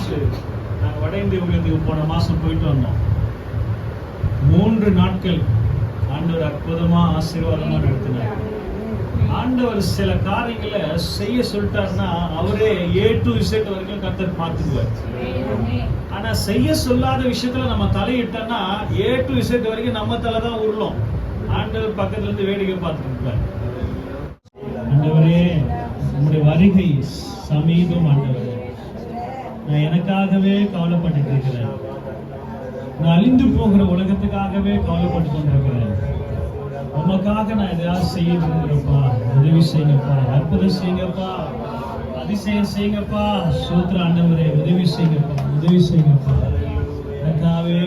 முடிச்சு நாங்கள் வட இந்திய ஊழியத்துக்கு போன மாதம் போயிட்டு வந்தோம். 3 நாட்கள் ஆண்டவர் அற்புதமா ஆசீர்வாதமா நடத்தினார். ஆண்டவர் சில காரியங்களை செய்ய சொல்லிட்டாருன்னா அவரே A to Z வரைக்கும் கர்த்தர் பார்த்துக்குவார். ஆனா செய்ய சொல்லாத விஷயத்துல நம்ம தலையிட்டோம்னா A to Z வரைக்கும் நம்ம தலை தான் உருளும். ஆண்டவர் பக்கத்துல இருந்து வேடிக்கை பார்த்துட்டு இருப்பார். ஆண்டவரே உங்களுடைய வருகை சமீபம். ஆண்டவரே நான் எனக்காகவே கவலைப்பட்டு இருக்கிறேன். நான் அழிந்து போகிற உலகத்துக்காகவே கவலைப்பட்டு கொண்டிருக்கிறேன். உமக்காக நான் எதையாவது செய்ய விரும்புகிறப்பா, உதவி செய்யுங்கப்பா, அற்புதம் செய்யுங்கப்பா, அதிசயம் செய்யுங்கப்பா. சூத்திர ஆண்டவரே உதவி செய்யுங்கப்பா, உதவி செய்யுங்கப்பா. கர்த்தாவே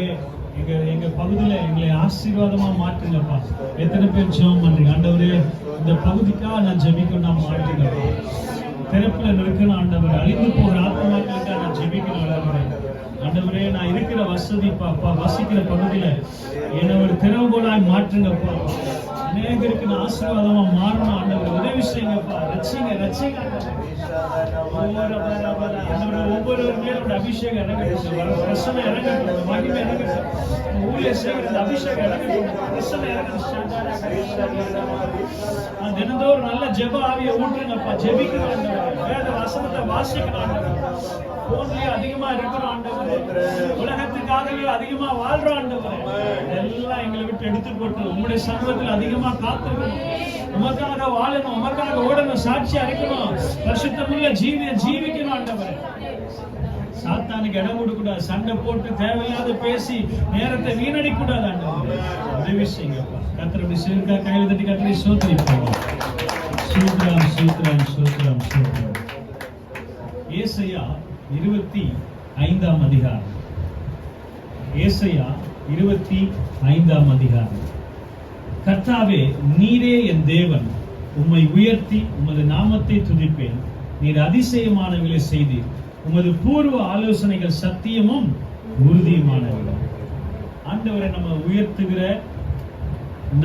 எங்க பகுதியில எங்களை ஆசீர்வாதமா மாற்றுங்கப்பா. எத்தனை பேர் ஜெபம் பண்றீங்க? ஆண்டவரே இந்த பகுதிக்காக நான் ஜெபிக்கணும், நான் மாற்றுங்கப்பா. பிறப்புல நிற்கணும் ஆண்டவரே, அழிந்து போகிற ஆத்மாக்களுக்காக நான் ஜெபிக்கணும் ஆண்டவரே. நான் இருக்கிற வசதி பாப்பா, வசிக்கிற பகுதியில என்னை ஒரு திறவுகோலாய் மாற்றுங்கப்பா. அநேகருக்கு நான் ஆசீர்வாதமா மாறணும் ஆண்டவரே, உதவி செய்யுங்கப்பா. ரட்சிங்க ரட்சிங்க ஒவ்வொருவர் மேலும் அபிஷேகம் இறங்கட்டும், பிரசனை இறங்கட்டும், மகிமை இறங்கட்டும், ஊழிய செய்கிற அபிஷேகம் இறங்கட்டும், பிரசனை இறங்கட்டும். தினந்தோறும் நல்ல ஜெப ஆவியை ஊற்றுங்கப்பா. ஜெபிக்கணும், வேத வசனத்தை வாசிக்கணும். போன்லயே அதிகமா இருக்கிறோம் ஆண்டவரே, உலகத்துக்காகவே அதிகமா வாழ்றோம் ஆண்டவரே. எல்லாம் எங்களை விட்டு எடுத்து போட்டு உங்களுடைய சமூகத்தில் அதிகமா காத்திருக்கணும், உமக்காக வாழணும், உமக்காக ஓடணும், சாட்சியா இருக்கணும், பரிசுத்தமுள்ள ஜீவிக்கணும் ஆண்டவரே. சாத்தானுக்கு இடம் கொடுக்கூடாது, சண்டை போட்டு தேவையில்லாத பேசி நேரத்தை வீணடிக்க கூடாது ஆண்டவரே. உதவி செய்யுங்கப்பா. கர்த்தருடைய சேர்க்கா கையில் தட்டி கர்த்தரை ஸ்தோத்திரிப்போம். சூத்திரம் சூத்திரம் சூத்திரம் சூத்திரம். ஏசாயா 25ஆம் அதிகாரம். ஏசாயா 25ஆம் அதிகாரம். கர்த்தாவே நீரே என் தேவன், உம்மை உயர்த்தி உமது நாமத்தை துதிப்பேன். நீர் அதிசயமானவர்களை செய்தீர், உமது பூர்வ ஆலோசனைகள் சத்தியமும் உறுதியுமானவர்கள். ஆண்டவரை நம்ம உயர்த்துகிற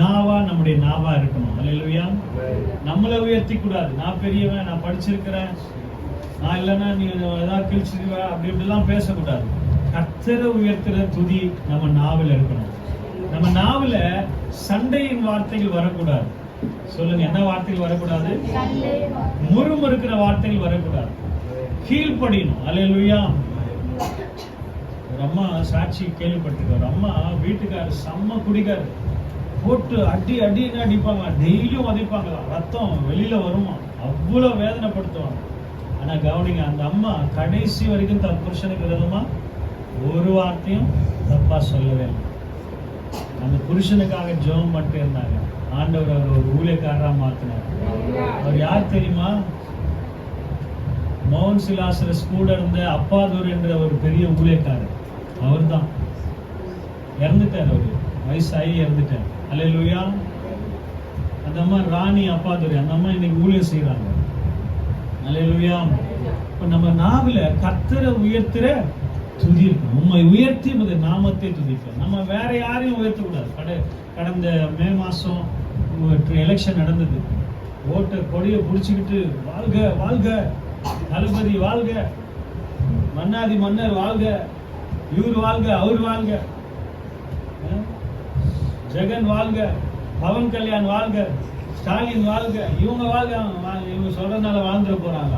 நாவா நம்முடைய நாவா இருக்கணும். அல்லேலூயா. நம்மளை உயர்த்தி கூடாது. நான் பெரியவன், நான் படிச்சிருக்கிறேன், நான் இல்லைன்னா நீ ஏதாவது கிழிச்சிருவ, அப்படி இப்படிலாம் பேசக்கூடாது. கர்த்தரை உயர்த்துற துதி நம்ம நாவில் இருக்கணும். நம்ம நாவில் சண்டையின் வார்த்தைகள் வரக்கூடாது. சொல்லுங்க, என்ன வார்த்தைகள் வரக்கூடாது? முறுமுறுக்கிற வார்த்தைகள் வரக்கூடாது. கீழ்ப்படியணும். அல்லேலூயா. ஒரு அம்மா சாட்சி கேள்விப்பட்டிருக்க. ஒரு அம்மா வீட்டுக்காரர் செம்ம குடிக்காரு, போட்டு அடின்னு அடிப்பாங்க, டெய்லியும் உதைப்பாங்க, ரத்தம் வெளியில வருமா, அவ்வளவு வேதனைப்படுத்துவாங்க. ஆனா கவனிங்க, அந்த அம்மா கடைசி வரைக்கும் தன் புருஷனுக்கு விரோதமா ஒரு வார்த்தையும் தப்பா சொல்லவே இல்லை. அந்த புருஷனுக்காக ஜெபம் மட்டும் இருந்தாங்க. ஆண்டவர் அவர் ஒரு ஊழியக்காரரா மாத்தினார். அவர் யார் தெரியுமா? மௌன் சிலாசரஸ் கூட இருந்த அப்பாதூர் என்ற ஒரு பெரிய ஊழியக்காரர். அவர் தான் இறந்துட்டார். அவரு வயசாகி இறந்துட்டார். அல்லேலூயா. அந்த அம்மா ராணி அப்பாதுரை, அந்த அம்மா இன்னைக்கு ஊழியம் செய்யறாங்க. அல்லேலூயா. இப்ப நம்ம நாவில கர்த்தரை உயர்த்துற துதி இருக்கும். உம்மை உயர்த்தி உமது நாமத்தை துதிப்போம். நம்ம வேற யாரையும் உயர்த்தக்கூடாது. கடந்த மே மாசம் எலெக்ஷன் நடந்தது. ஓட்டர் கொடியை பிடிச்சுக்கிட்டு வாழ்க வாழ்க, தளபதி வாழ்க, மன்னாதி மன்னர் வாழ்க, இவர் வாழ்க, அவர் வாழ்க, ஜெகன் வாழ்க, பவன் கல்யாண் வாழ்க, ஸ்டாலின் வாழ்க, இவங்க வாழ்க. இவங்க சொல்றதுனால வாழ்ந்துட போறாங்க.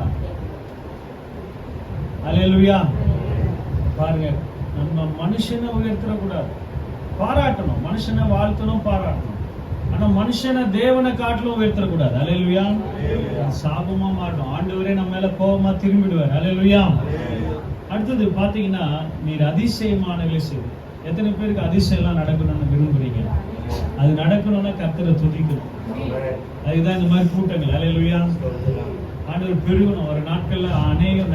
அல்லேலூயா. பாருங்க, நம்ம மனுஷனை உயர்த்தக்கூடாது, பாராட்டணும். மனுஷனை வாழ்த்தணும், பாராட்டணும். ஆனா மனுஷனை தேவனை காட்டிலும் உயர்த்தக்கூடாது. அல்லேலூயா. சாபமா மாட்டோம். ஆண்டவரே நம்ம மேல கோபமா திரும்பிடுவார். அல்லேலூயா. அடுத்தது பாத்தீங்கன்னா, நீர் அதிசயமானவர்களை செய்து. எத்தனை பேருக்கு அதிசயம் எல்லாம் நடக்கணும்னு விரும்புறீங்க? அது நடக்கணும்னா கர்த்தரை துதிக்கணும். அதுதான் இந்த மாதிரி கூட்டங்கள். அல்லேலூயா. ஆண்டவர் பெருகணும். ஒரு நாட்கள்ல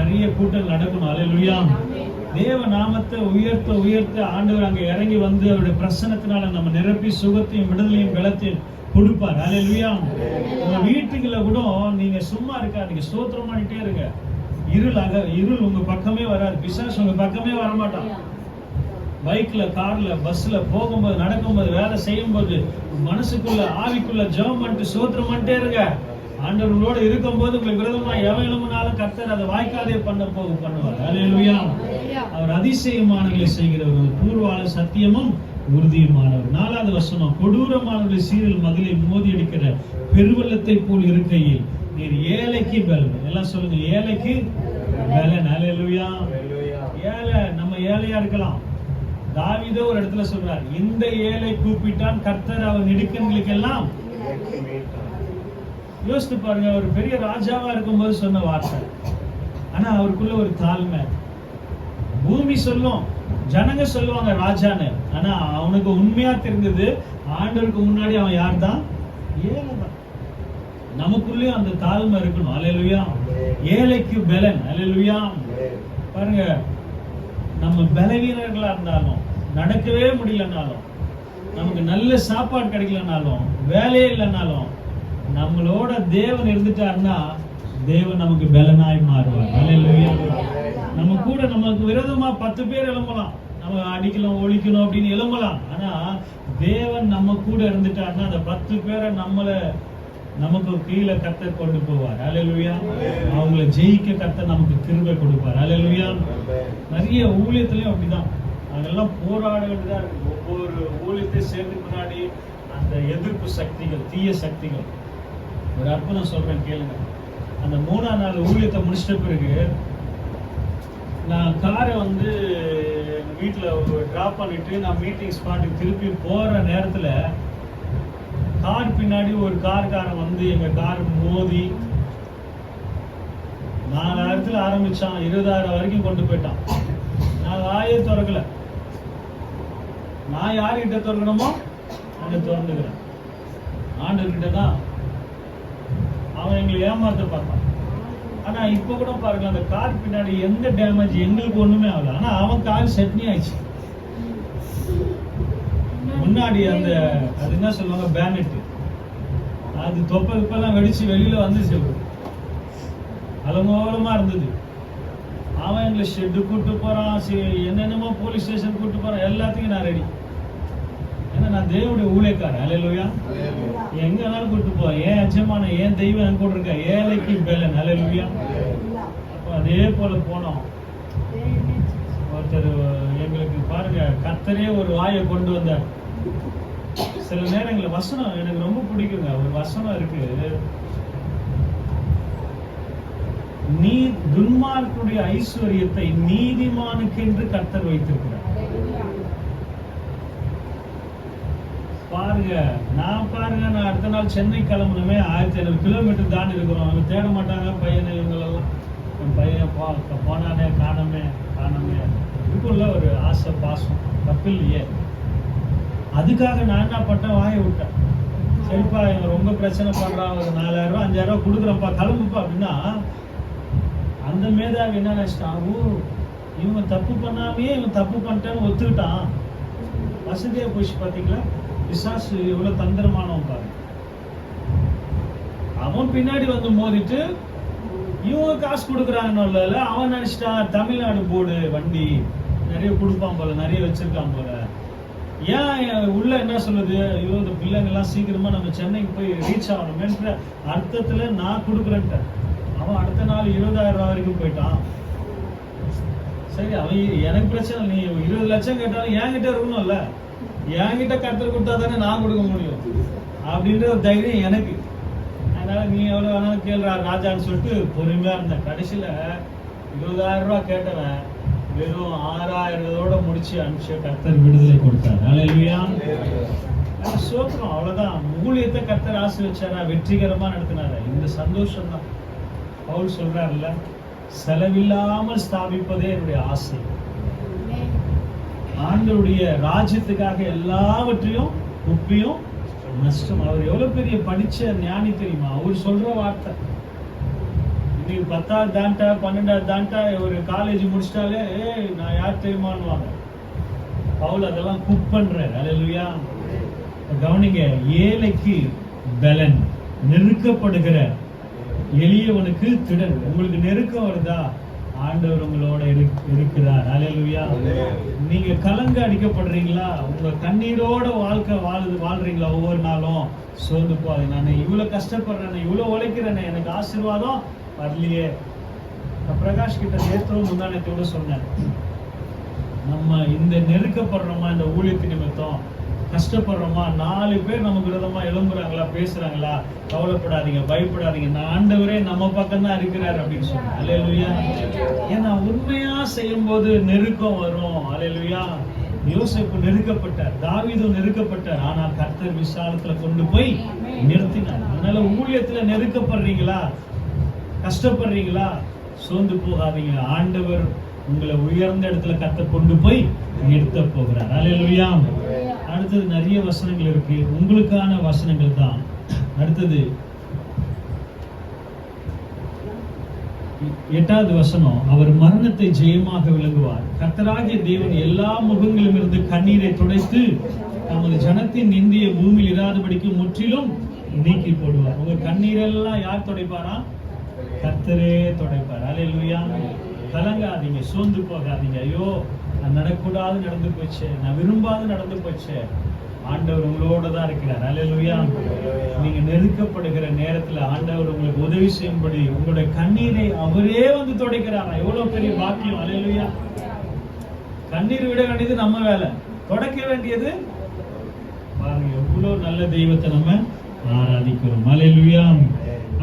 நிறைய கூட்டங்கள் நடக்கணும். அல்லேலூயா. தேவ நாமத்தை உயர்த்த உயர்த்த ஆண்டவர் அங்க இறங்கி வந்து அவருடைய பிரசன்னத்தினால நம்ம நிரப்பி சுகத்தையும் விடுதலையும் பலத்தையும் கொடுப்பார். அல்லேலூயா. உங்க வீட்டுக்குள்ள கூட நீங்க சும்மா இருக்காதீங்க, ஸ்தோத்திரம் பண்ணிட்டே இருங்க. இருள் உங்க பக்கமே வராது. பிசாசு உங்க பக்கமே வரமாட்டான். பைக்ல, கார்ல, பஸ்ல போகும்போது, நடக்கும்போது, வேலை செய்யும் போது மனசுக்குள்ள ஆவிக்குள்ள ஜெபம் பண்ணிட்டு ஸ்தோத்திரம் பண்ணிட்டே இருங்க. ஆண்டவர்களோடு இருக்கும் போது உங்களுக்கு விரோதமா எவன் எழும்பினாலும் கர்த்தர் அதை வாய்க்காதே பண்ணுவார். அல்லேலூயா. அவர் அதிசயமானவர்களை செய்கிறவர், பூர்வால சத்தியமும் உறுதியுமானவர். 4வது வசனம், கொடூரமானவர்களை சீரில் மதிலை மோதி அடிக்கிற பெருவெள்ளத்தை போல் இருக்கையில் நீர் ஏழைக்கு பலன். எல்லாம் சொல்லுங்க, ஏழைக்கு பலன். அல்லேலூயா. ஏழை, நம்ம ஏழையா இருக்கலாம். தாவீது ஒரு இடத்துல சொல்றார், இந்த ஏழை கூப்பிட்டான் கர்த்தர் அவன் இடுக்கண்களுக்கு எல்லாம். யோசித்து பாருங்க, ஒரு பெரிய ராஜாவா இருக்கும்போது சொன்ன வார்த்தை. ஆனா அவருக்குள்ள ஒரு தாழ்மை. பூமி சொல்லும், ஜனங்க சொல்லுவாங்க ராஜான்னு. ஆனா அவனுக்கு உண்மையா தெரிஞ்சது, ஆண்டவருக்கு முன்னாடி அவன் யார் தான்? ஏழைதான். நமக்குள்ளேயும் அந்த தாழ்மை இருக்கணும். அல்லேலூயா. ஏழைக்கு பலன். அல்லேலூயா. பாருங்க, நம்ம பலவீனர்களா இருந்தாலும், நடக்கவே முடியலனாலும், நமக்கு நல்ல சாப்பாடு கிடைக்கலனாலும், வேலையே இல்லைனாலும், நம்மளோட தேவன் இருந்துட்டாருன்னா தேவன் நமக்கு பலனாய் மாறுவார். அல்லேலூயா. நம்ம கூட நமக்கு விரோதமா 10 பேர் எழும்பலாம், நம்ம அடிக்கலாம் ஒழிக்கணும் அப்படின்னு எழும்பலாம். ஆனா தேவன் நம்ம கூட இருந்துட்டாருன்னா அந்த 10 பேரை நமக்கு கீழே கர்த்தர் கொண்டு போவார். அல்லேலூயா. அவங்களை ஜெயிக்க கர்த்தர் நமக்கு கிருபை கொடுப்பார். அல்லேலூயா. நிறைய ஊழியத்திலையும் அப்படிதான், அதெல்லாம் போராட வேண்டியதா இருக்கு. ஒவ்வொரு ஊழியத்தை சேர்ந்து முன்னாடி அந்த எதிர்ப்பு சக்திகள், தீய சக்திகள். ஒரு அற்புதம் சொல்றேன் கேளுங்க. அந்த 3ஆம் நாள் ஊழியத்தை முடிச்சிட்ட பிறகு நான் காரை வீட்டில் ட்ராப் பண்ணிட்டு நான் மீட்டிங் ஸ்பாட்டுக்கு திருப்பி போற நேரத்துல கார் பின்னாடி ஒரு கார்காரன் எங்க கார் மோதி 4000 ஆரம்பிச்சான், 20,000 வரைக்கும் கொண்டு போயிட்டான். நான் வாயே திறக்கல. நான் யாருக்கிட்ட திறக்கணுமோ அங்க திறந்துக்கிறேன். ஆண்டவர்கிட்ட தான். அவன் எங்களை ஏமாத்த பார்த்தான். ஆனா இப்ப கூட பாருங்க, அந்த கார் பின்னாடி எந்த டேமேஜ் எங்களுக்கு ஒண்ணுமே ஆகல. ஆனா அவன் கார் செட்னி ஆயிடுச்சு. முன்னாடி அது என்ன சொல்லுவாங்க, பேனட், அது தொப்பெல்லாம் வெடிச்சு வெளியில வந்துச்சு. அலங்கோலமா இருந்தது. அவன் எங்களை ஷெட்டு கூட்டு போறான், என்னென்னமோ போலீஸ் ஸ்டேஷன் கூட்டு போறான். எல்லாத்துக்கும் நான் ரெடி. ஏன்னா நான் தேவனுடைய ஊழியக்காரன். அல்லேலூயா. எங்க வேணாலும் கூட்டு போவேன். ஏன் எஜமான, ஏன் தெய்வம் என் கூட இருக்க. ஏழைக்கு பலன். அல்லேலூயா. அப்ப அதே போல போனோம். ஒருத்தர் எங்களுக்கு பாருங்க, கர்த்தரே ஒரு வாயை கொண்டு வந்தார். சில நேரங்களில் வசனம் எனக்கு ரொம்ப பிடிக்குங்க. ஒரு வசனம் இருக்கு, நீ துன்மார்க்குடைய ஐஸ்வர்யத்தை நீதிமானுக்கு என்று கர்த்தர் வைத்திருக்கிறார். பாருங்க, நான் அடுத்த நாள் சென்னை கிளம்பணுமே, 1500 கிலோமீட்டர் தாண்டி இருக்கிறோம். அவங்க தேட மாட்டாங்க பையனை, இவங்களெல்லாம். என் பையன் போனானே, காணமே இதுக்குள்ள ஒரு ஆசை, பாசம், தப்பில்லையே. அதுக்காக நான் என்ன பண்ணேன், வாயை விட்டேன். சரிப்பா, இவன் ரொம்ப பிரச்சனை பண்றான், ஒரு 4000 5000 கொடுக்குறப்பா, கிளம்புப்பா அப்படின்னா, அந்த மேதாவி என்ன நினைச்சிட்டான், இவங்க தப்பு பண்ணாமே இவன் தப்பு பண்ணிட்டான்னு ஒத்துக்கிட்டான். வசதியா போயிடுச்சு. பாத்தீங்களா, பிசாசு எவ்வளவு தந்திரமானவன் பாரு. அவன் பின்னாடி மோதிட்டு இவங்க காசு கொடுக்குறாங்கன்னு அவன் நினைச்சிட்டான், தமிழ்நாடு போர்டு வண்டி நிறைய கொடுப்பான் போல, நிறைய வச்சிருக்கான் போல. ஏன் உள்ள என்ன சொல்லுது, ஐயோ இந்த பிள்ளைங்கெல்லாம் சீக்கிரமா நம்ம சென்னைக்கு போய் ரீச் ஆகணுமேன்ற அர்த்தத்துல நான் கொடுக்குறேன்ட்ட. அவன் அடுத்த நாள் 20,000 வரைக்கும் போயிட்டான். சரி, அவன் எனக்கு பிரச்சனை, நீ 20 லட்சம் கேட்டாலும் என்கிட்ட இருக்கணும்ல, என்கிட்ட கர்த்தர் கொடுத்தா தானே நான் கொடுக்க முடியும் அப்படின்ற ஒரு தைரியம் எனக்கு. அதனால நீ எவ்வளவு வேணாலும் கேள்றா ராஜான்னு சொல்லிட்டு பொறுமையா இருந்தேன். கடைசியில 20,000 ரூபாய் கேட்டவன் வெறும் 6,000 முடிச்சு அனுப்பிச்சு கர்த்தர் விடுதலை கொடுத்தார். அல்லேலூயா. சோத்திரம். அவ்வளவுதான். ஊழியத்தை கர்த்தர் ஆசீர்வதிச்சாரா, வெற்றிகரமா நடத்தினாரா, இந்த சந்தோஷம் தான். பவுல் சொல்றாருல்ல, செலவில்லாமல் ஸ்தாபிப்பதே என்னுடைய ஆசை. ஆண்டவருடைய ராஜ்யத்துக்காக எல்லாவற்றையும் உப்பியும் நஷ்டம். அவர் எவ்வளவு பெரிய படிச்ச ஞானி தெரியுமா? அவர் சொல்ற வார்த்தை. இன்னைக்கு 10வது தாண்டா 12வது தாண்டா ஒரு காலேஜ் முடிச்சிட்டாலே நான் யார் தெரியுமான்னுவாங்க. பவுல் அதெல்லாம் குக் பண்றாரு. அல்லேலூயா. கவனிங்க, ஏழைக்கு பலன், நெருக்கப்படுகிற எளியவனுக்கு திடன். உங்களுக்கு நெருக்கம் வருதா, ஆண்டவர் உங்களோட இருக்கிறார். அல்லேலூயா. நீங்க கலங்க அடிக்கப்படுறீங்களா, உங்க கண்ணீரோட வாழ்க்கை வாழ்றீங்களா, ஒவ்வொரு நாளும் சோர்ந்து போகாது. நான் இவ்வளவு கஷ்டப்படுறேன், இவ்வளவு உழைக்கிறேன், எனக்கு ஆசீர்வாதம் வரலையே. பிரகாஷ் கிட்ட நேற்றும் முந்தானத்தோட சொன்னேன், நம்ம இந்த நெருக்கப்படுறோமா, இந்த ஊழியத்து நிமித்தம் கஷ்டப்படுறோமா, 4 பேர் நமக்கு விரோதமா எழும்புறாங்களா, பேசுறாங்களா, கவலைப்படாதீங்க, பயப்படாதீங்க, நான் ஆண்டவரே நம்ம பக்கம் தான் இருக்கிறார் அப்படின்னு சொன்னேன். அல்லேலூயா. ஏன்னா உண்மையா செய்யும் போது நெருக்கம் வரும். அல்லேலூயா. யோசேப்பு நெருக்கப்பட்டார், தாவீது நெருக்கப்பட்டார், ஆனா கர்த்தர் விசாலத்துல கொண்டு போய் நிறுத்தினார். அதனால ஊழியத்துல நெருக்கப்படுறீங்களா, கஷ்டப்படுறீங்களா, சோர்ந்து போகாதீங்க. ஆண்டவர் உங்களை உயர்ந்த இடத்துல கர்த்தர் கொண்டு போய் நிறுத்த போகிறார். அல்லேலூயா. அடுத்தது நிறைய வசனங்கள் இருக்கு, உங்களுக்கான வசனங்கள் தான். அடுத்தது 8வது வசனம், அவர் மரணத்தை ஜெயமாக விளங்குவார். கர்த்தராகிய தேவன் எல்லா முகங்களிலும் இருந்து கண்ணீரை துடைத்து நமது ஜனத்தின் நிந்திய பூமியில் இராதபடிக்கு முற்றிலும் நீக்கி போடுவார். உங்க கண்ணீரெல்லாம் யார் துடைப்பாரா? கர்த்தரே துடைப்பார். அல்லேலூயா. கலங்காதீங்க, சோர்ந்து போகாதீங்க. ஐயோ, நான் நடக்கூடாது நடந்து போச்சு, நான் விரும்பாது நடந்து போச்சு. ஆண்டவர் உங்களோட தான் இருக்கிறார். அல்லேலூயா. நீங்க நெருக்கப்படுகிற நேரத்துல ஆண்டவர் உங்களுக்கு உதவி செய்யும்படி உங்களுடைய கண்ணீரை அவரே வந்து துடைக்கிறாரா. எவ்வளவு பெரிய பாக்கியம். அல்லேலூயா. கண்ணீர் விட வேண்டியது நம்ம வேலை, துடைக்க வேண்டியது பாருங்க. எவ்வளவு நல்ல தெய்வத்தை நம்ம ஆராதிக்கிறோம். அல்லேலூயா.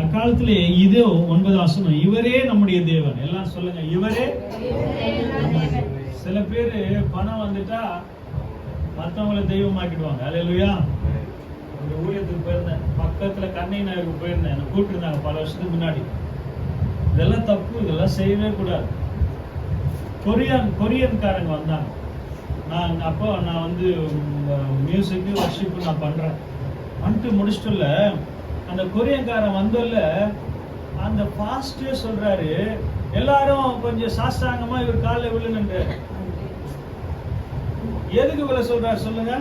அக்காலத்திலே இதோ 9வது வசனம், இவரே நம்முடைய தேவன். எல்லாம் சொல்லுங்க, இவரே. சில பேரு பணம் வந்துட்டா மற்றவங்களை தெய்வமாக்கிடுவாங்க. அல்லேலூயா. ஒரு ஊழியத்துக்கு போயிருந்தேன், பக்கத்துல கண்ணை நகருக்கு போயிருந்தேன், என்னை கூப்பிட்டுருந்தாங்க பல வருஷத்துக்கு முன்னாடி. இதெல்லாம் தப்பு, இதெல்லாம் செய்யவே கூடாது. கொரியன்காரங்க வந்தாங்க. நான் வந்து மியூசிக்கு வர்ஷிப்பு நான் பண்றேன். வந்துட்டு முடிச்சுட்டுல அந்த கொரியன்காரன் வந்தோல்ல, அந்த பாஸ்டே சொல்றாரு, எல்லாரும் கொஞ்சம் சாஸ்தாங்கமா இவர் காலில் விழுன்னு. எதுக்கு விழ சொல்றாரு சொல்லுங்க?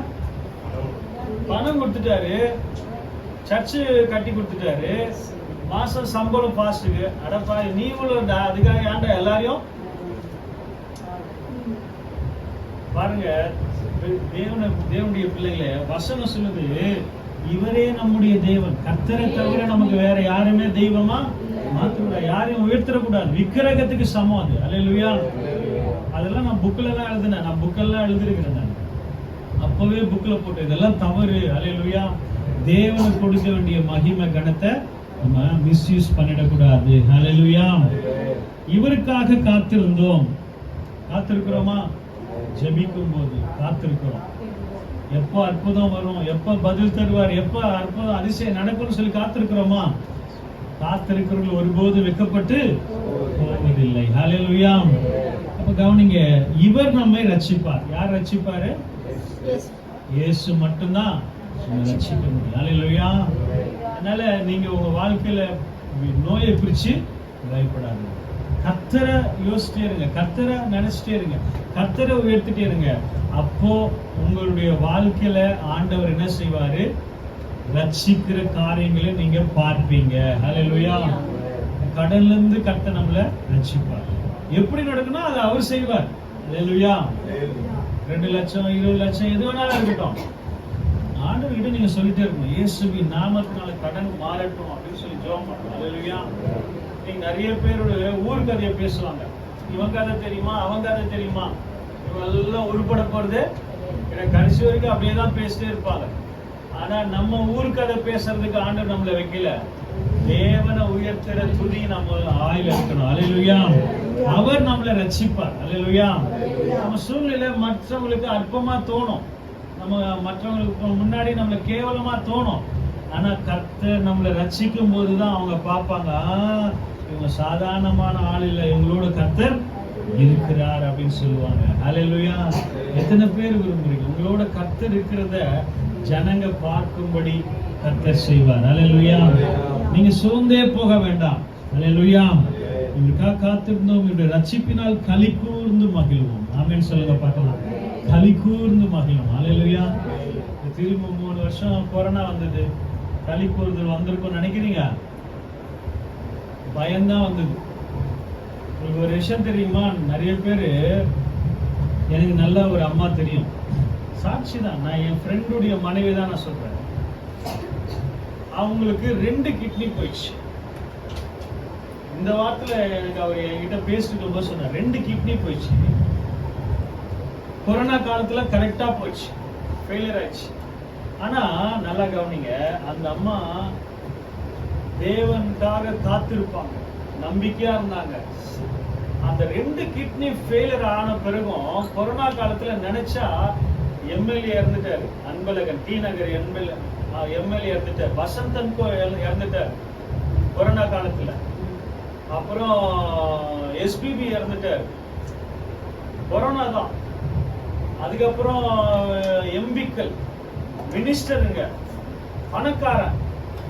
பணம் கொடுத்துட்டாரு, சர்ச்சு கட்டி கொடுத்துட்டாரு, மாசம் சம்பளம் பாஸ்டுக்கு. அடப்பா, நீ இவ்வளவு அதுக்காக ஏன்டா எல்லாரையும் பாருங்க. தேவனுடைய பிள்ளைகளே, வசனம் சொல்லுது, இவரே நம்முடைய தேவன். கர்த்தரை தவிர நமக்கு வேற யாருமே தெய்வமா மாற்றக்கூடாது, யாரையும் உயர்த்திடக்கூடாது. விக்கிரகத்துக்கு சமம் அது. அல்லேலூயா. அதெல்லாம் நான் புக்கில் எல்லாம் எழுதினேன், நான் புக்கெல்லாம் எழுதிருக்கிறேன். நான் அப்பவே புக்ல போட்டு இதெல்லாம் தவறு. அல்லேலூயா. தேவனுக்கு கொடுக்க வேண்டிய மகிமை கணத்தை நம்ம மிஸ்யூஸ் பண்ணிடக்கூடாது. அல்லேலூயா. இவருக்காக காத்திருந்தோம். காத்திருக்கிறோமா? ஜெபிக்கும் போது காத்திருக்கிறோம். எப்போ அற்புதம் வரும், எப்ப பதில் தருவார், எப்ப அற்புதம் அதிசயம் நடக்கும்னு சொல்லி காத்திருக்கிறோமா? காத்திருக்கிறவர்கள் ஒருபோது வெட்கப்பட்டு போவதில்லை. ஹல்லேலூயா. அப்ப கவனிங்க, இவர் நம்மை ரட்சிப்பார். யார் ரட்சிப்பாரு? இயேசு மட்டும்தான் ரட்சிக்க முடியும். ஹல்லேலூயா. அதனால நீங்க உங்க வாழ்க்கையில நோயை குறிச்சு பயப்படாது. கர்த்தரை யோசிச்சிட்டே இருங்க, கர்த்தரை நினைச்சிட்டே இருங்க, கர்த்தரை உயர்த்திட்டே இருங்க. அப்போ உங்களுடைய வாழ்க்கையில ஆண்டவர் என்ன செய்வாரு? ரட்சிக்கிற காரியங்களை நீங்க பார்ப்பீங்க. ஹல்லேலூயா. கடல்ல இருந்து கர்த்தர் நம்மளை ரட்சிப்பார். எப்படி நடக்கணும் அதை அவர் செய்வார். ஹல்லேலூயா. 2 லட்சம் 20 லட்சம் எது வேணாலும் இருக்கட்டும், ஆண்டவர்கிட்ட நீங்க சொல்லிட்டே இருக்கணும், இயேசுவின் நாமத்தினால கடன் மாறட்டும் அப்படின்னு சொல்லி ஜெபம் பண்ணணும். ஹல்லேலூயா. நீங்க நிறைய பேரோட ஊர் கதையை பேசுவாங்க. இவன் கதை தெரியுமா, அவன் கதை தெரியுமா, இவெல்லாம் உருப்பட போறது கடைசி வரைக்கும் அப்படியே தான் பேசிட்டே இருப்பாங்க. ஆனா நம்ம ஊர் கதை பேசுறதுக்கு ஆண்டவர் நம்மளை வைக்கல. தேவனை உயர்த்துற துதி நம்ம ஆயில இருக்கணும். அல்லேலூயா. அவர் நம்மளை ரட்சிப்பார். அல்லேலூயா. நம்ம சூழ்நிலை மற்றவங்களுக்கு அற்பமா தோணும், நம்ம மற்றவங்களுக்கு முன்னாடி நம்மளை கேவலமா தோணும். ஆனா கர்த்தர் நம்மளை ரட்சிக்கும் போதுதான் அவங்க பார்ப்பாங்க, இவங்க சாதாரணமான ஆள் இல்லை, இவங்களோட கர்த்தர் இருக்கிறார் அப்படின்னு சொல்லுவாங்க. அல்லேலூயா. எத்தனை பேர் விரும்புறீங்க உங்களோட கர்த்தர் இருக்கிறத ஜனங்க பார்க்கும்படி கர்த்தர் செய்வார். அல்லேலூயா. நீங்க சோர்ந்தே போக வேண்டாம். அல்லேலூயா. இவருக்காக காத்திருந்தோம், இவருடைய ரட்சிப்பினால் களி கூர்ந்து மகிழ்வோம். ஆமென் சொல்லுங்க பார்க்கலாம். களி கூர்ந்து மகிழும். அல்லேலூயா. திரும்ப 3 வருஷம் கொரோனா வந்தது, களி கூறுதல் வந்திருக்கும் நினைக்கிறீங்க? பயம்தான் வந்தது. உங்களுக்கு ஒரு விஷயம் தெரியுமா? நிறைய பேரு, எனக்கு நல்ல ஒரு அம்மா தெரியும், சாட்சி தான், நான் என் ஃப்ரெண்டுடைய மனைவி தான் நான் சொல்றேன். அவங்களுக்கு 2 கிட்னி போயிடுச்சு. இந்த வாரத்துல எனக்கு அவர் என்கிட்ட பேசிட்டு ரொம்ப சொன்னார், 2 கிட்னி போயிடுச்சு. கொரோனா காலத்துல கரெக்டா போச்சு, ஃபெயிலியர் ஆயிடுச்சு. ஆனா நல்லா கவனிங்க, அந்த அம்மா தேவனுக்காக காத்திருப்பாங்க, நம்பிக்கையா இருந்தாங்க. அந்த 2 கிட்னி ஃபெயிலியர் ஆன பிறகும் கொரோனா காலத்துல நினைச்சா எம்எல்ஏ இறந்துட்டாரு, அன்பழகன், டி நகர் எம்எல்ஏ இறந்துட்டார், வசந்தன்கோ இறந்துட்டார் கொரோனா காலத்துல. அப்புறம் எஸ்பிபி இறந்துட்டார், கொரோனா தான். அதுக்கப்புறம் எம்பிக்கள், மினிஸ்டருங்க, பணக்காரன்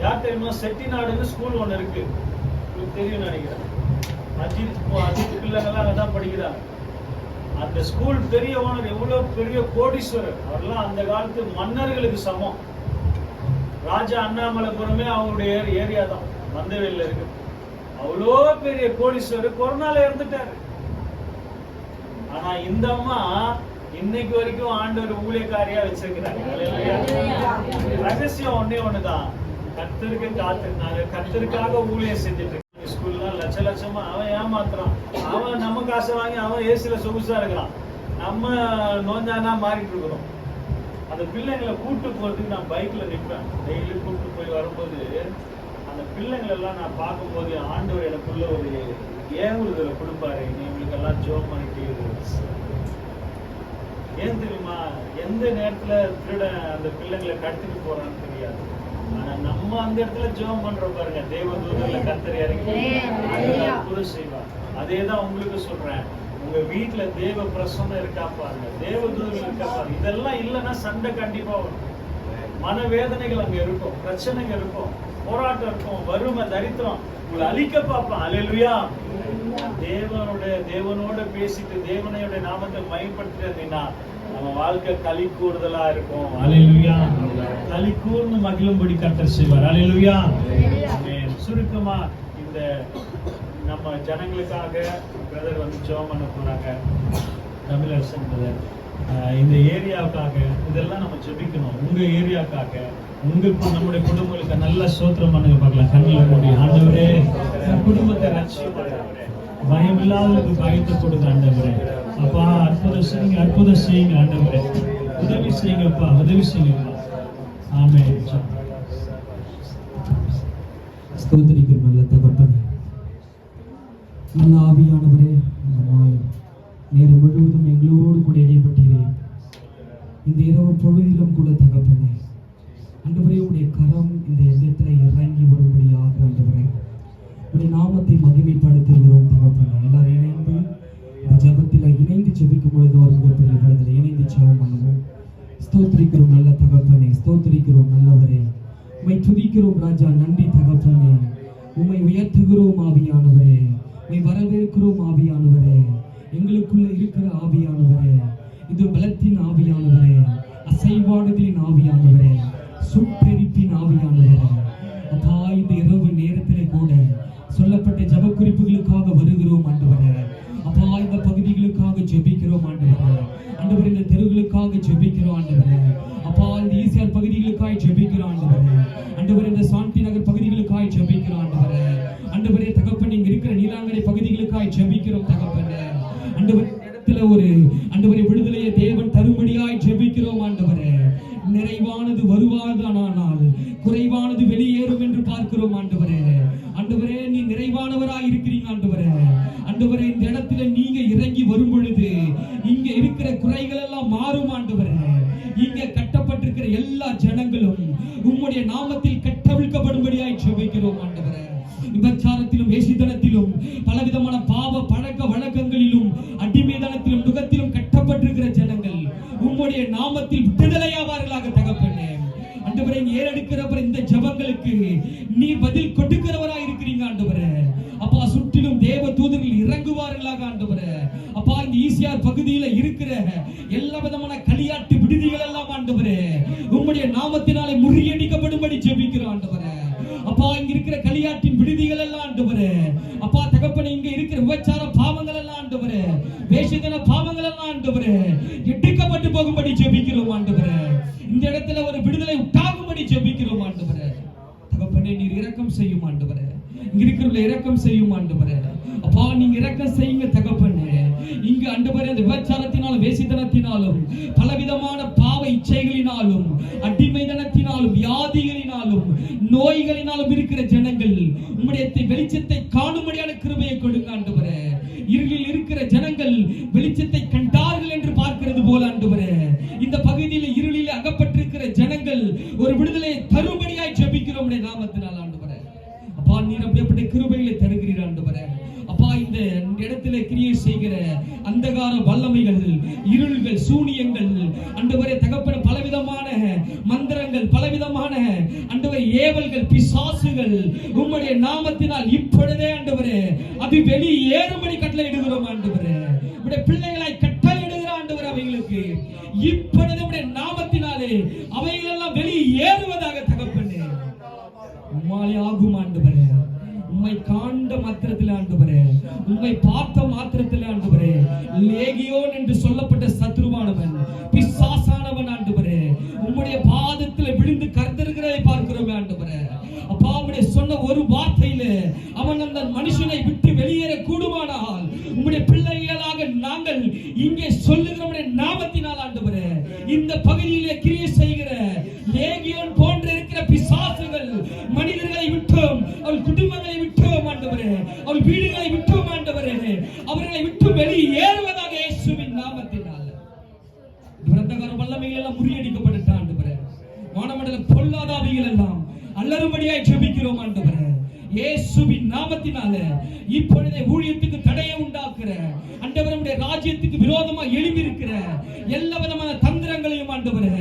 யார் தெரியுமா? செட்டிநாடுன்னு ஸ்கூல் ஒன்று இருக்கு, உங்களுக்கு தெரியும் நினைக்கிறேன். அஜித் பிள்ளைங்கள்லாம் அங்கதான் படிக்கிறாங்க. அந்த ஸ்கூல் பெரிய ஓனர், எவ்வளவு பெரிய கோடீஸ்வரர் அவர்லாம். அந்த காலத்து மன்னர்களுக்கு சமம். ராஜா அண்ணாமலைபுரமே அவருடைய ஏரியா தான், மந்தவேலில் இருக்கு. அவ்வளோ பெரிய கோடீஸ்வரர் கொரோனால இறந்துட்டாரு. ஆனா இந்த அம்மா இன்னைக்கு வரைக்கும் ஆண்டவர் ஊழியக்காரியா வச்சிருக்கிறாங்க. ரகசியம் ஒண்ணுதான், கர்த்தருக்கு காத்திருந்தாங்க, கர்த்தருக்காக ஊழியம் செஞ்சுட்டு இருக்காங்க. ஸ்கூல்லாம் லட்சமா அவன் ஏமாத்துறான், அவன் நம்ம காசை வாங்கி அவன் ஏசில சொகுசா இருக்கிறான், நம்ம நோஞ்சானா மாறிட்டு இருக்கிறோம். அந்த பிள்ளைங்களை கூட்டு போறதுக்கு நான் பைக்ல நிற்பேன், டெய்லி கூட்டு போய் வரும்போது அந்த பிள்ளைங்களை எல்லாம் நான் பார்க்கும்போது ஆண்டவர் எனக்குள்ள ஒரு ஏங்குறுதலை கொடுப்பாரு, இவங்களுக்கு எல்லாம் ஜோம் பண்ணிட்டு. ஏன் தெரியுமா? எந்த நேரத்துல திருட அந்த பிள்ளைங்களை கடத்திட்டு போறான்னு தெரியாது. ஆனா நம்ம அந்த இடத்துல ஜெபம் பண்றோம் பாருங்க, தேவதூதர்ல கர்த்தர் இறங்கி அற்புதம் செய்வார். அதேதான் உங்களுக்கு சொல்றேன், உங்க வீட்டுல தேவ பிரசன்னம் இருக்கா பாருங்க, தேவதூதர்கள் இருக்கா பாருங்க. இதெல்லாம் இல்லைன்னா சண்டை கண்டிப்பா வரும், மனவேதனைகள் அங்க இருக்கும், பிரச்சனைகள் இருக்கும், போராட்டம் இருக்கும், வறுமை, தரித்திரம் உங்களை அழிக்க பார்ப்பான். அல்லேலூயா. தேவனோட பேசிட்டு தேவனையோட நாமத்தை மகிமைப்படுத்தினா நம்ம வாழ்க்கை களி கூறுதலா இருக்கும். அல்லேலூயா. களி கூர்ந்து மகிழும்படி கர்த்தர் செய்வார். அல்லேலூயா. சுருக்கமா இந்த நம்ம ஜனங்களுக்காக பிரதர் வந்து ஜெபம் பண்ண போறாங்க, தமிழரசன் பிரதர். இந்த ஏரியாவுக்காக இதெல்லாம் நம்ம ஜெபிக்கணும். உங்க ஏரியாவுக்காக, உங்களுக்கு, நம்முடைய குடும்பங்களுக்கு நல்ல சோத்திரம் பண்ணுங்க பார்க்கலாம். கண்ணில் மூடி, ஆண்டவரே குடும்பத்தை ரட்சிப்பாரே, பயம் இல்லாதவருக்கு பயத்தை கொடுங்க ஆண்டவரே. அப்பா அற்புதம் செய்யுங்க, அற்புதம் செய்யுங்க ஆண்டவரே, உதவி செய்யுங்கப்பா, உதவி செய்யுங்கப்பா. ஆமென். ஸ்தோத்திரிக்கும் நல்ல தகப்பனே, நல்ல ஆவியானவரே, நேரம் முழுவதும் எங்களோடு கூட இடைப்பட்டீரே. இந்த இரவு பொழுதிலும் கூட தகப்பனே, ஆண்டவரே உடைய கரம் இந்த இடத்துல இறங்கி வரும்படியாக ஆண்டவரே உடைய நாமத்தை மகிமைப்படுத்துகிறோம் தகப்பனே. எல்லாரும் இணைந்து இந்த ஜெபத்தில் இணைந்து ஜெபிக்கும் பொழுது ஒரு மிகப்பெரிய விடுதலை, இணைந்து ஜெபம் பண்ணுவோம். ஸ்தோத்திரிக்கிறோம் நல்ல தகப்பனே, ஸ்தோத்திரிக்கிறோம் நல்லவரே, உம்மை துதிக்கிறோம் ராஜா, நன்றி தகப்பனே, உம்மை உயர்த்துகிறோம் ஆவியானவரே, உம்மை வரவேற்கிறோம் ஆவியானவரே, எங்களுக்குள்ள இருக்கிற ஆவியானவரே, இது பலத்தின் ஆவியானவரே, அசைவாடுதலின் ஆவியானவரே, சுட்டெரிப்பின் ஆவியானவரே. அப்பா இந்த இரவு நேரத்திலே கூட சொல்லப்பட்ட ஜெப குறிப்புகளுக்காக வருகிறோம் ஆண்டவரே. அப்பா இந்த பகுதிகளுக்காக ஜெபிக்கிறோம் ஆண்டவரே. ஆண்டவரே இந்த தெருவுகளுக்காக ஜெபிக்கிறோம் ஆண்டவரே. அப்பா இந்த ஈசிஆர் பகுதிகளுக்காக ஜெபிக்கிறோம் ஆண்டவரே. ஆண்டவரே இந்த சாந்தி நகர் பகுதிகளுக்காக ஜெபிக்கிறோம் ஆண்டவரே. ஆண்டவரே தகப்பன் இங்க இருக்கிற நீலாங்கரை பகுதிகளுக்காக ஜெபிக்கிறோம் தகப்பனே. ஆண்டவரே இடத்துல ஒரு ஆண்டவரே விடுதலையை தேவன் தரும்படியாய் ஜெபிக்கிறோம் ஆண்டவரே. நிறைவானது வருவாதானால் குறைவானது வெளியேறும் என்று பார்க்கிறோம் ஆண்டவரே. ஆண்டவரே நீ நிறைவானவராய் இருக்கிறீங்க ஆண்டவரே. ஆண்டவரே இந்த இடத்துல நீங்க இறங்கி வரும் பொழுது இங்க இருக்கிற குறைகள் எல்லாம் மாறும் ஆண்டவரே. இங்க கட்டப்பட்டிருக்கிற எல்லா ஜனங்களும் உம்முடைய நாமத்தில் கட்டவிழ்க்கப்படும்படியாய் ஜெபிக்கிறோம் ஆண்டவரே. விபச்சாரத்திலும் வேசித்தனத்திலும் பலவிதமான பாவ பழக்க வழக்கங்களிலும் அடிமைதனத்திலும் நுகத்திலும் கட்டப்பட்டிருக்கிற ஜனங்கள் உம்முடைய நாமத்தில் விடுதலையாவார்களாக தகப்பனே. ஆண்டவரே ஏறெடுக்கிறவர் இந்த ஜெபங்களுக்கு நீர் பதில் கொடுக்கிறவராய் இருக்கிறீங்க ஆண்டவரே. அப்பா சுற்றிலும் தேவ தூதர்கள் இறங்குவார்களாக ஆண்டவரே. அப்பா இந்த ஈசிஆர் பகுதியில இருக்கிற எல்லா விதமான களியாட்டு விடுதிகள் எல்லாம் ஆண்டவரே உம்முடைய நாமத்தினாலே முறியடிக்கப்படும்படி ஜெபிக்கிறோம் ஆண்டவரே. அப்பா இங்க இருக்கிற களியாட்டின் விடுதிகள் எல்லாம் ஆண்டவரே. அப்பா தகப்பனே இங்க இருக்கிற விபச்சார பாவங்கள் எல்லாம் ஆண்டவரே, வேஷதன பாவங்கள் எல்லாம் ஆண்டவரே எடுக்கப்பட்டு போகும்படி ஜெபிக்கிறோம் ஆண்டவரே. இந்த இடத்துல ஒரு விடுதலை உண்டாகும்படி ஜெபிக்கிறோம் ஆண்டவரே. தகப்பனே நீர் இரக்கம் செய்யும் ஆண்டவரே, இங்க இருக்கிறவங்களை இரக்கம் செய்யும் ஆண்டவரே. அப்பா நீங்க இரக்கம் செய்யுங்க தகப்பனே. இங்க ஆண்டவரே அந்த விபச்சாரத்தினால் விபச்சாரத்தினாலும் வேசித்தனத்தினாலும் பலவிதமான பாவ இச்சைகளினாலும் அடிமைதனத்தினாலும் வியாதிகளினாலும் நோய்களினாலும் இருக்கிற ஜனங்கள் உம்முடைய வெளிச்சத்தை காணும்படியான கிருபையை கொடுங்க ஆண்டவரே. இருளில் இருக்கிற ஜனங்கள் வெளிச்சத்தை கண்டார்கள் என்று பார்க்கிறது போல ஆண்டவரே, இந்த பகுதியில் இருளில் அகப்பட்டிருக்கிற ஜனங்கள் ஒரு விடுதலை தரும்படியாய் ஜெபிக்கிறோம் உம்முடைய நாமத்தினால் ஆண்டவரே. அப்பா நீர் அப்படிப்பட்ட கிருபைகளை தருகிறீர் ஆண்டவரே. அப்பா இந்த இடத்துல கிரியை செய்கிற அந்தகார வல்லமைகள், இருள்கள், சூனியங்கள் ஆண்டவரே தகப்பன பலவிதமான மந்திரங்கள், பலவிதமான ஆண்டவரே ஏவல்கள், பிசாசுகள் உம்முடைய நாமத்தினால் இப்பொழுதே ஆண்டவரே அது வெளியேறும்படி கட்டளையிடுகிறோம் ஆண்டவரே. உம்முடைய பிள்ளைகளாய் கட்டளையிடுகிற ஆண்டவரே அவைகளுக்கு இப்பொழுது உம்முடைய நாமத்தினாலே அவைகள் எல்லாம் வெளியேறுவதாக தகப்பனே உம்மாலே ஆகும் ஆண்டவரே. உம்மை காண்ட மாத்திரத்தில் ஆண்டவரே, உம்மை பார்த்த மாத்திரத்தில் ஆண்டவரே, லேகியோன் என்று சொல்லப்பட்ட சத்ருவானவன், பிசாசானவன் ஆண்டவரே உம்முடைய பாதத்தில் விழுந்து கர்த்தருகிறதை பார்க்கிறோம் ஆண்டவரே. அப்பா உம்முடைய சொன்ன ஒரு வார்த்தையில அவன் அந்த மனுஷனை விட்டு வெளியேற கூடுமானால் உம்முடைய பிள்ளைகளாக நாங்கள் இங்கே சொல்லுகிற நாமத்தினால் ஆண்டவரே இந்த பகுதியிலே கிரியை செய்கிற லேகியோன் போன்ற இருக்கிற பிசாசுகள் மனிதர்களை விட்டோம், அவள் குடும்பங்களை விட்டோம் ஆண்டவரே, அவள் வீடுகளை விட்டோம் ஆண்டவரே, அவர்களை விட்டு வெளியேறுவதாக இயேசுவின் நாமத்தினால் விரதகார வல்லமைகள் எல்லாம் முறியடிக்கப்பட்ட ஆண்டவரே. வானமண்டல பொல்லாதாவிகள் எல்லாம் அல்லறும்படியாய் ஜெபிக்கிறோம் ஆண்டவரே இயேசுவின் நாமத்தினால. இப்பொழுதே ஊழியத்துக்கு தடையை உண்டாக்குற ஆண்டவரே, ராஜ்யத்துக்கு விரோதமாக எழும்பி இருக்கிற எல்லா விதமான தந்திரங்களையும் ஆண்டவரே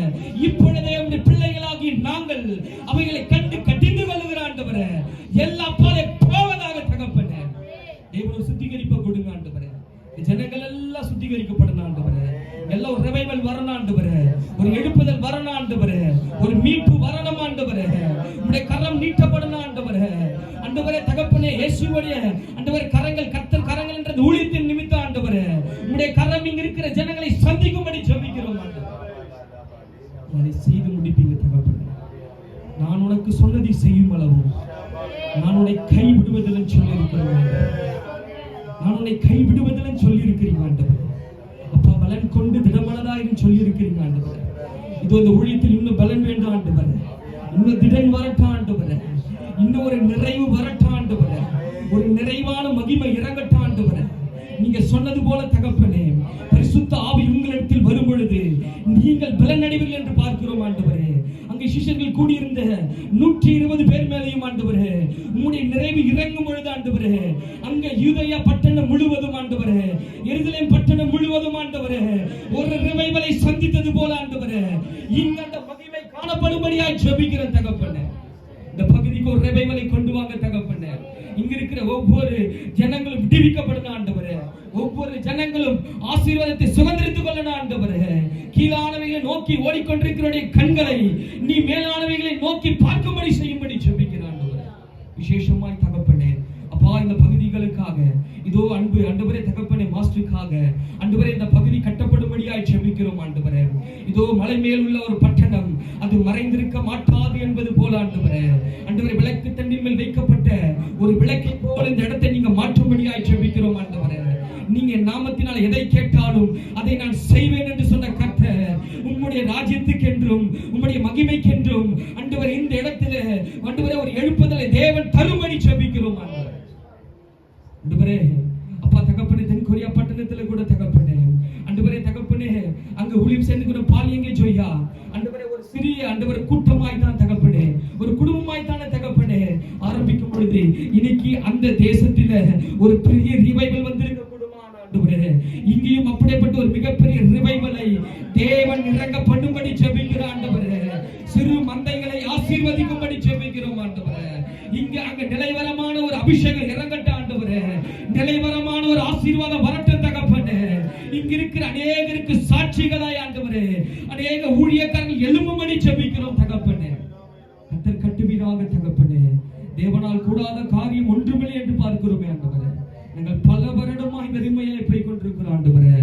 இப்பொழுதே உம்முடைய பிள்ளைகளாகி நாங்கள் அவைகளை கண்டு கடிந்து கொள்ளுகிற ஆண்டவரே எல்லா பாதை போவதாக தகப்பனே தேவன் சுத்திகரிப்பை கொடுங்க ஆண்டவரே. ஜனங்கள் எல்லாம் சுத்திகரிக்கப்படணும் ஆண்டவரே, எல்லாம் ஒரு ரிவைவல் வரணும் ஆண்டவரே, ஒரு எழுப்புதல் வரணும் ஆண்டவரே, ஒரு மீட்பு வரணும் ஆண்டவரே, உம்முடைய கரம் நீட்டப்படணும் ஆண்டவரே. ஆண்டவரே தகப்பனே இயேசுவுடைய ஆண்டவரே கரங்கள் கர்த்தர் கரங்கள் என்ற ஊழியத்தின் நிமித்தம் ஆண்டவரே உம்முடைய கரம் இங்க இருக்கிற ஜனங்களை சந்திக்கும்படி ஜெபிக்கிறோம் ஆண்டவரே. அதை செய்து முடிப்பீங்க தகப்பனே. நான் உனக்கு சொன்னதை செய்யும் அளவு நான் உன்னை கைவிடுவதில்லை சொல்லி இருக்கிறேன், நான் உன்னை கைவிடுவதில்லை சொல்லி இருக்கிறீங்க ஆண்டவரே. அப்பா பலன் கொண்டு திடமனதாயிரும் சொல்லி இருக்கிறீங்க ஆண்டவரே. இது இந்த ஊழியத்தில் இன்னும் பலன் வேண்டும் ஆண்டவரே, இன்னும் திடன் வரட்டும் ஆண்டவரே, இன்னும் ஒரு நிறைவு வரட்டும் ஆண்டவரே, ஒரு நிறைவான மகிமை இறங்கட்டும் ஆண்டவரே. நீங்க சொன்னது போல தகப்பனே பரிசுத்த ஆவி உங்களிடத்தில் வரும் பொழுது நீங்கள் பலன் அடைவீர்கள் என்று பார்க்கிறோம் ஆண்டவரே. அங்கே சிஷ்யர்கள் கூடியிருந்த 120 பேர் மேலேயும் ஆண்டவரே உம்முடைய நிறைவு இறங்கும் பொழுது ஆண்டவரே அங்கே யூதேயா பட்டணம் முழுவதும் ஆண்டவரே, எருசலேம் பட்டணம் முழுவதும் ஆண்டவரே ஒரு ரிவைவலை சந்தித்தது போல ஆண்டவரே இங்க அந்த மகிமை காணப்படும்படியாய் ஜெபிக்கிற தகப்பனே இந்த பகுதிக்கு ஒரு ரிவைவலை கொண்டு வாங்க தகப்பனே. இங்க இருக்கிற ஒவ்வொரு ஜனங்களும் விடுவிக்கப்படணும் ஆண்டவரே, ஒவ்வொரு ஜனங்களும் ஆசீர்வாதத்தை சுதந்திரித்துக் கொள்ளணும் ஆண்டவரே. கீழானவைகளை நோக்கி ஓடிக்கொண்டிருக்கிற கண்களை நீ மேலானவைகளை நோக்கி பார்க்கும்படி செய்யும்படி ஜெபிக்கிறான் ஆண்டவரே. விசேஷமாய் தகப்பனே அப்பா இந்த பகுதிகளுக்காக இதோ அன்பு ஆண்டவரே தகப்பனே மாஸ்டருக்காக ஆண்டவரே இந்த பகுதி கட்டப்படும்படியாய் ஜெபிக்கிறோம் ஆண்டவரே. இதோ மலை மேல் உள்ள ஒரு பட்டணம் அது மறைந்திருக்க மாட்டாது என்பது போல ஆண்டவரே ஆண்டவரே விளக்கு தண்டின் மேல் வைக்கப்பட்ட ஒரு விளக்கை போல இந்த இடத்தை நீங்க மாற்றும்படியாய் ஜெபிக்கிறோம் ஆண்டவரே. நீங்க நாமத்தினால் எதை கேட்டாலும் அதை நான் செய்வேன் என்று சொன்ன கர்த்தர் உம்முடைய ராஜ்யத்துக்கு என்றும் உம்முடைய மகிமைக்கு என்றும் ஆண்டவரே இந்த இடத்திலே ஆண்டவரே ஒரு எழுப்புதலை தேவன் தரும்படி ஜெபிக்கிறோம் ஆண்டவரே. ஆண்டவரே அப்பா தகப்பனே தென்கொரியா பட்டணத்துல கூட தகப்பனே ஆண்டவரே தகப்பனே அங்க ஊழியம் செய்துகிற பாலியங்க ஜோயா ஆண்டவரே ஒரு சிறிய ஆண்டவரே கூட்டமாய் தான் தகப்பனே ஒரு குடும்பமாய் தானே தகப்பனே ஆரம்பிக்கும் பொழுது இன்னைக்கு அந்த தேசத்தில ஒரு பெரிய ரிவைவல் வந்திருக்க கூடுமான ஆண்டவரே இங்கேயும் அப்படிப்பட்ட ஒரு மிகப்பெரிய ரிவைவலை தேவன் இறங்க பண்ணும்படி ஜெபிக்கிற ஆண்டவரே. சிறு மந்தைகளை ஆசீர்வதிக்கும்படி ஜெபிக்கிறோம் ஆண்டவரே. இங்க அங்க நிலைவரமான ஒரு அபிஷேகம் இறங்கட்ட ஆண்டவரே, நிலைவரமான ஒரு ஆசீர்வாதம் வரட்டும் தகப்பனே. இங்க இருக்கிற அநேகருக்கு சாட்சிகளாய் ஆண்டவரே அநேக ஊழியக்காரர்கள் எழும்பும்படி ஜெபிக்கிறோம் தகப்பனே. கர்த்தர் கட்டுவீராக தகப்பனே. தேவனால் கூடாத காரியம் ஒன்றுமில்லை என்று பார்க்கிறோமே ஆண்டவரே. நாங்கள் பல வருடமா இந்த ரிமையை போய் கொண்டிருக்கிறோம் ஆண்டவரே.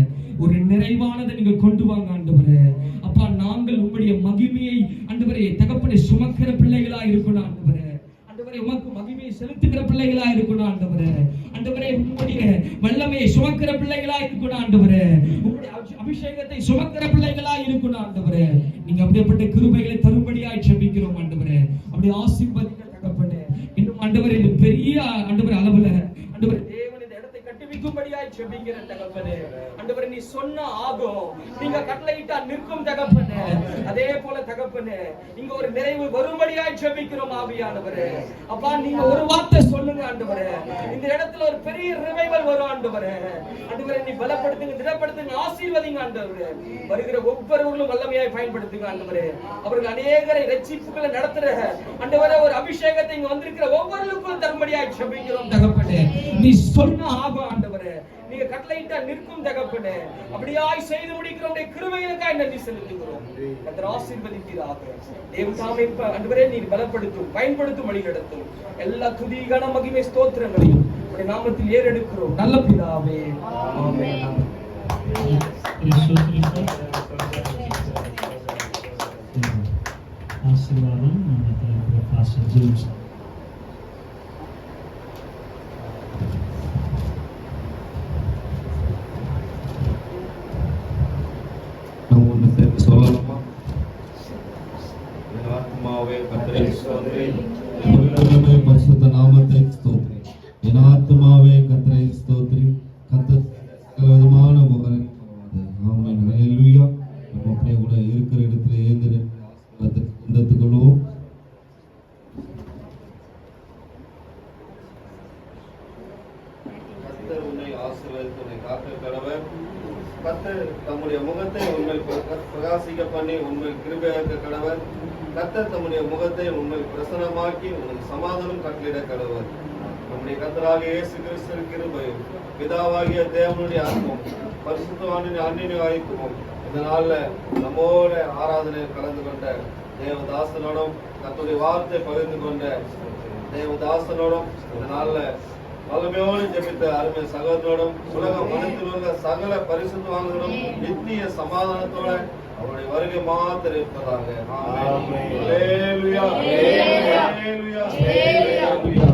ஒரு நிறைவானதை நீங்க கொண்டு வாங்க ஆண்டவரே. அப்பா நாங்கள் உங்களுடைய மகிமையை ஆண்டவரே தகப்பனே சுமக்கிற பிள்ளைகளா இருக்கணும் ஆண்டவரே. ஆண்டவரே ஆண்டவரே உமக்கு மகிமையை செலுத்துகிற பிள்ளைகளா இருக்கணும் ஆண்டவரே. ஆண்டவரே உம்முடைய வல்லமையை சுமக்கிற பிள்ளைகளா இருக்கணும் ஆண்டவரே. உம்முடைய அபிஷேகத்தை சுமக்கிற பிள்ளைகளா இருக்கணும் ஆண்டவரே. நீங்க அப்படிப்பட்ட கிருபைகளை தரும்படியாய் ஜெபிக்கிறோம் ஆண்டவரே. அப்படி ஆசீர்வதிக்க தகப்பனே. இன்னும் ஆண்டவரே இந்த பெரிய ஆண்டவரே அளவுல ஆண்டவரே தேவன் இந்த இடத்தை கட்டுவிக்கும்படியாய் ஜெபிக்கிற தகப்பனே. ஆண்டவரே நீ சொன்ன ஆகும், நீங்க கட்டளையிட்டா நிற்கும் தகப்பனே. அதே போல தகப்பனே இங்க ஒரு நிறைவு வரும்படியாய் ஜெபிக்கிறோம் ஆவியானவரே. அப்பா நீங்க ஒரு வார்த்தை சொல்லுங்க ஆண்டவரே, இந்த இடத்துல ஒரு பெரிய ரிவைவல் வரும் ஆண்டவரே. ஆண்டவரே நீ பலப்படுத்துங்க, திடப்படுத்துங்க, ஆசீர்வதிங்க ஆண்டவரே. வருகிற ஒவ்வொருவர்களும் வல்லமையாய் பயன்படுத்துங்க ஆண்டவரே. அவர்கள் அநேகரை ரட்சிப்புகளை நடத்துற ஆண்டவரே ஒரு அபிஷேகத்தை இங்க வந்திருக்கிற ஒவ்வொருவருக்கும் தரும்படியாய் ஜெபிக்கிறோம் தகப்பனே. நீ சொன்ன ஆகும் ஆண்டவரே, நீங்க கட்டளையிட்டா நிற்கும் தகப்பனே. அப்படியாய் செய்து முடிக்கிற உடைய கிருபைகளுக்காய் நன்றி செலுத்துகிறோம். கர்த்தர் ஆசீர்வதிப்பீராக. தேவன் தாமே ஆண்டவரே நீர் பலப்படுத்தும், பயன்படுத்தும், வழி நடத்தும். எல்லா துதி கன மகிமை ஸ்தோத்திரங்களையும் உடைய நாமத்தில் ஏறெடுக்கிறோம் நல்ல பிதாவே. ஆமென். ஆசீர்வாதம் நம்ம தலைவர் பாஸ்டர் ஜேம்ஸ். சொல்லலாமா? என் ஆத்மாவே கர்த்தரை ஸ்தோத்திரி, பரிசுத்த நாமத்தை ஸ்தோத்திரி. என் ஆத்மாவே கர்த்தரை ஸ்தோத்திரி, கர்த்தர் சகல விதமான உபகாரங்களை. ஆமென். ஹல்லேலூயா. நம்ம அப்படியே கூட இருக்கிற இடத்துல ஏந்திர ஆசீர்வாதத்துக்குள்ளும் கர்த்தர் உன்னை ஆசீர்வதித்து உன்னை காக்க கடவர். கர்த்தர் தம்முடைய முகத்தை உண்மை பிரகாசிக்க பண்ணி உண்மை கிருபையாக்க கடவர். கர்த்தர் தம்முடைய முகத்தை உண்மை பிரசனமாக்கி உனக்கு சமாதானம் கட்டளிட கடவர். நம்முடைய கர்த்தராகிய இயேசு கிறிஸ்துவின் கிருபையும் பிதாவாகிய தேவனுடைய அன்பும் பரிசுத்தவானின் அன்னிய ஐக்கியமும் இந்த நாள்ல நம்மோட ஆராதனையில் கலந்து கொண்ட தேவதாசனோடும் கர்த்தருடைய வார்த்தை பகிர்ந்து கொண்ட தேவதாசனோடும் இந்த நாள்ல வல்லமையோடு ஜெபித்த அருமை சகோதரோடும் உலகம் அனைத்தில் உள்ள சகல பரிசுத்தவான்களும் நித்திய சமாதானத்தோட அவருடைய வருகை மாத்திரம் இருப்பதாக. ஆமென். ஹல்லேலூயா. ஹல்லேலூயா. ஹல்லேலூயா.